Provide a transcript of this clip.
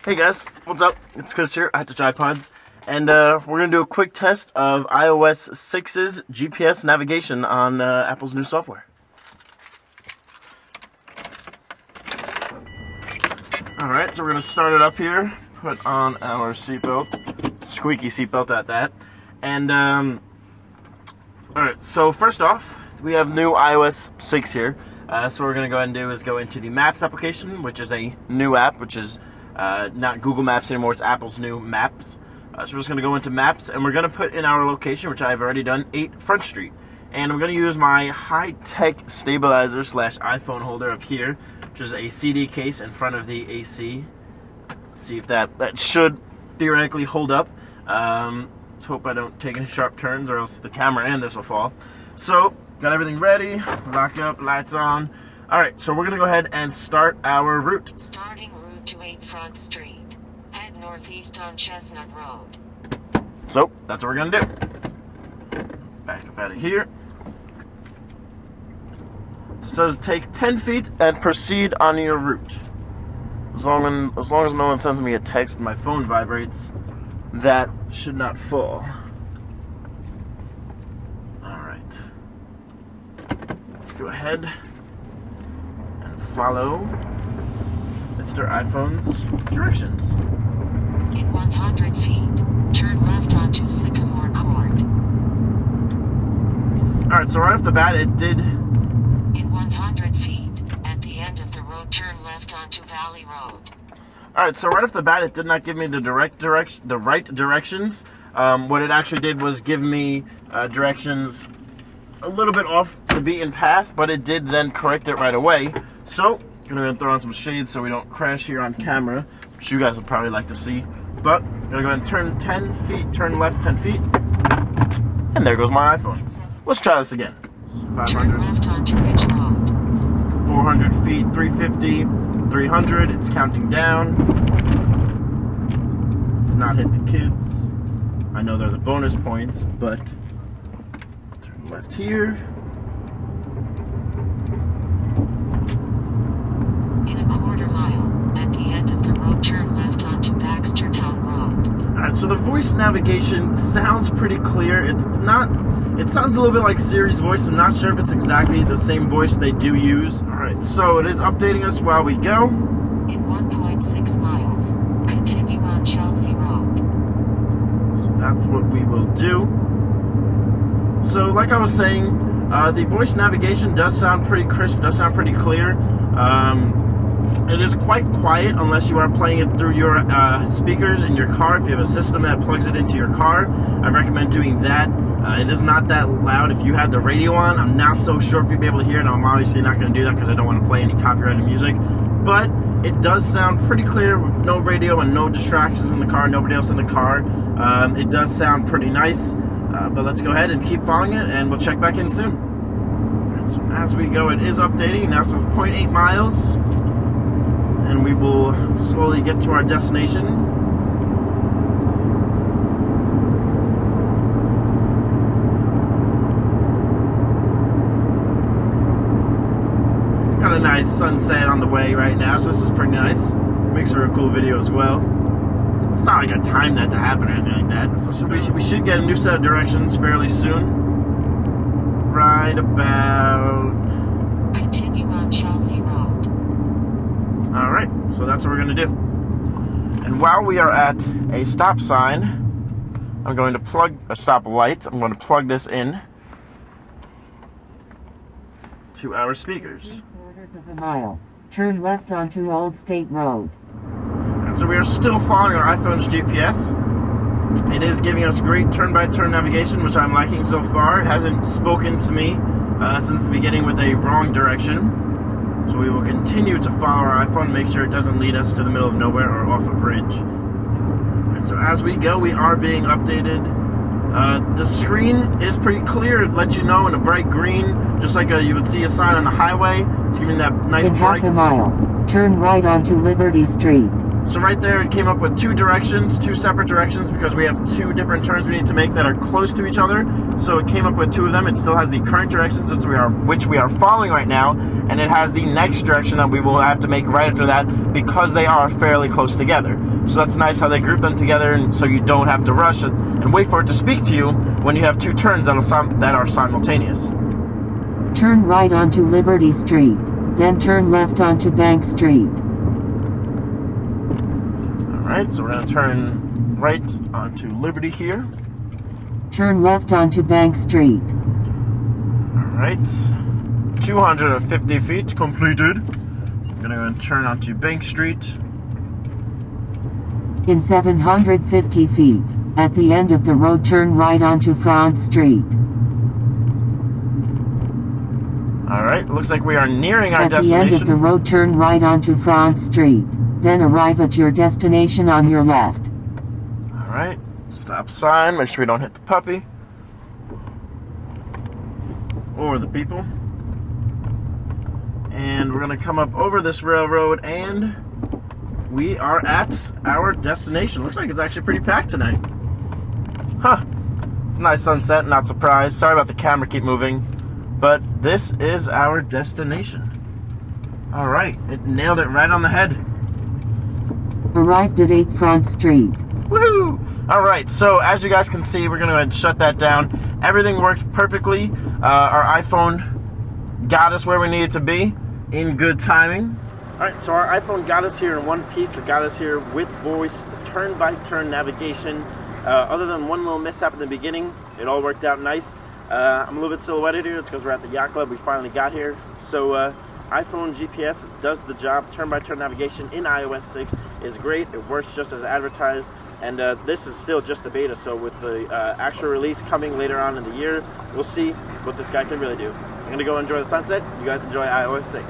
Hey guys, what's up? It's Chris here, iTouchiPodz, and we're going to do a quick test of iOS 6's GPS navigation on Apple's new software. Alright, so we're going to start it up here, put on our seatbelt, squeaky seatbelt at that, and alright, so first off, we have new iOS 6 here, so what we're going to go ahead and do is go into the Maps application, which is a new app, which is not Google Maps anymore, it's Apple's new Maps. So we're just going to go into Maps, and we're going to put in our location, which I've already done, 8 Front Street. And I'm going to use my high-tech stabilizer / iPhone holder up here, which is a CD case in front of the AC. Let's see if that should theoretically hold up. Let's hope I don't take any sharp turns, or else the camera and this will fall. So, got everything ready, lock up, lights on. Alright, so we're going to go ahead and start our route. Starting route to 8 Front Street. Head northeast on Chestnut Road. So, that's what we're going to do. Back up out of here. So it says take 10 feet and proceed on your route. As long as no one sends me a text and my phone vibrates, that should not fall. Alright. Let's go ahead and follow Mr. iPhone's directions. In 100 feet, turn left onto Sycamore Court. Alright, so right off the bat it did... In 100 feet, at the end of the road, turn left onto Valley Road. Alright, so right off the bat it did not give me the right directions. What it actually did was give me directions a little bit off the beaten path, but it did then correct it right away. So, I'm going to throw on some shades so we don't crash here on camera, which you guys would probably like to see. But, I'm going to go ahead and turn 10 feet, turn left 10 feet, and there goes my iPhone. Let's try this again. 500, turn left onto Ridge Road. 400 feet, 350, 300, it's counting down. Let's not hit the kids. I know they're the bonus points, but turn left here. In a quarter mile, at the end of the road, turn left onto Baxtertown Road. Alright, so the voice navigation sounds pretty clear. It sounds a little bit like Siri's voice. I'm not sure if it's exactly the same voice they do use. Alright, so it is updating us while we go. In 1.6 miles, continue on Chelsea Road. So that's what we will do. So like I was saying, the voice navigation does sound pretty crisp, does sound pretty clear. It is quite quiet unless you are playing it through your speakers in your car. If you have a system that plugs it into your car, I recommend doing that. It is not that loud. If you had the radio on, I'm not so sure if you'd be able to hear it. I'm obviously not going to do that because I don't want to play any copyrighted music. But it does sound pretty clear with no radio and no distractions in the car, nobody else in the car. It does sound pretty nice. But let's go ahead and keep following it, and we'll check back in soon. Right, so as we go, it is updating. Now it's 0.8 miles. And we will slowly get to our destination. Got a nice sunset on the way right now, so this is pretty nice. Makes for a cool video as well. It's not like I timed that to happen or anything like that. So we should get a new set of directions fairly soon. Right about... Continue on Chelsea Road. Alright, so that's what we're going to do. And while we are at a stop sign, I'm going to plug a stop light. I'm going to plug this in to our speakers. 3/4 of a mile. Turn left onto Old State Road. And so we are still following our iPhone's GPS. It is giving us great turn-by-turn navigation, which I'm liking so far. It hasn't spoken to me since the beginning with a wrong direction. So we will continue to follow our iPhone, make sure it doesn't lead us to the middle of nowhere or off a bridge. And so as we go, we are being updated. The screen is pretty clear. It lets you know in a bright green, just like you would see a sign on the highway. It's giving that nice bright... In half a mile, turn right onto Liberty Street. So right there, it came up with two separate directions, because we have 2 different turns we need to make that are close to each other. So it came up with 2 of them. It still has the current directions, which we are following right now, and it has the next direction that we will have to make right after that, because they are fairly close together. So that's nice how they group them together, and so you don't have to rush it and wait for it to speak to you when you have two turns that are simultaneous. Turn right onto Liberty Street, then turn left onto Bank Street. Alright, so we're going to turn right onto Liberty here. Turn left onto Bank Street. Alright, 250 feet completed. I'm going to go and turn onto Bank Street. In 750 feet, at the end of the road, turn right onto Front Street. Alright, looks like we are nearing our At the destination. end of the road, turn right onto Front Street. Then arrive at your destination on your left. Alright, stop sign, make sure we don't hit the puppy. Or the people. And we're going to come up over this railroad, and we are at our destination. Looks like it's actually pretty packed tonight. Huh. It's a nice sunset, not surprised. Sorry about the camera keep moving. But this is our destination. Alright, it nailed it right on the head. Arrived at 8 Front Street. Woohoo! Alright, so as you guys can see, we're going to go ahead and shut that down. Everything worked perfectly. Our iPhone got us where we needed to be in good timing. Alright, so our iPhone got us here in one piece. It got us here with voice, turn-by-turn navigation. Other than one little mishap at the beginning, it all worked out nice. I'm a little bit silhouetted here. It's because we're at the yacht club. We finally got here. So iPhone GPS does the job. Turn-by-turn navigation in iOS 6 is great. It works just as advertised. And this is still just the beta. So with the actual release coming later on in the year, we'll see what this guy can really do. I'm going to go enjoy the sunset. You guys enjoy iOS 6.